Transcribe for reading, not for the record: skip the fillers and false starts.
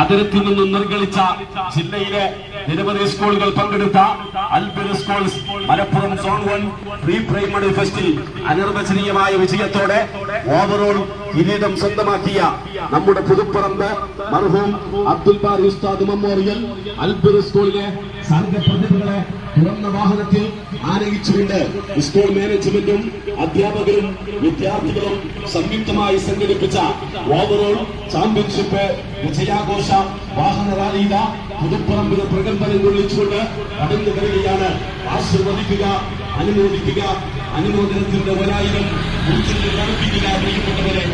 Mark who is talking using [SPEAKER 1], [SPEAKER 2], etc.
[SPEAKER 1] അതിരത്തിൽ നിന്നും നിർഗളിച്ച ജില്ലയിലെ നിരവധി സ്കൂളുകൾ പങ്കെടുത്ത Albir schools Malappuram zone 1 pre primary ഫെസ്റ്റിൽ അനിർവചനീയമായ വിജയത്തോടെ ഓവറോൾ കിരീടം സ്വന്തമാക്കിയ നമ്മുടെ പുതുപ്പറമ്പ് മർഹൂം അബ്ദുൽ ബാരി ഉസ്താദ് മെമ്മോറിയൽ അൽബിർ സ്കൂളിലെ സംഘപ്രതിനിധികളെ തുറന്ന വാഹനത്തിൽ ആനയിച്ചുകൊണ്ട് സ്കൂൾ മാനേജ്മെന്റും അധ്യാപകരും വിദ്യാർത്ഥികളും സംയുക്തമായി സംഘടിപ്പിച്ച ഓവറോൾ ചാമ്പ്യൻഷിപ്പ് വിജയാഘോഷ വാഹന റാലിയില പുതുപ്പറമ്പിന് പ്രകമ്പനം കൊള്ളിച്ചുകൊണ്ട് കടന്നു വരികയാണ്. ആശീർവദിക്കുക, അനുമോദിക്കുക, അനുമോദനത്തിന്റെ 1000 നടപ്പിക്കുക പ്രിയപ്പെട്ടവരെ.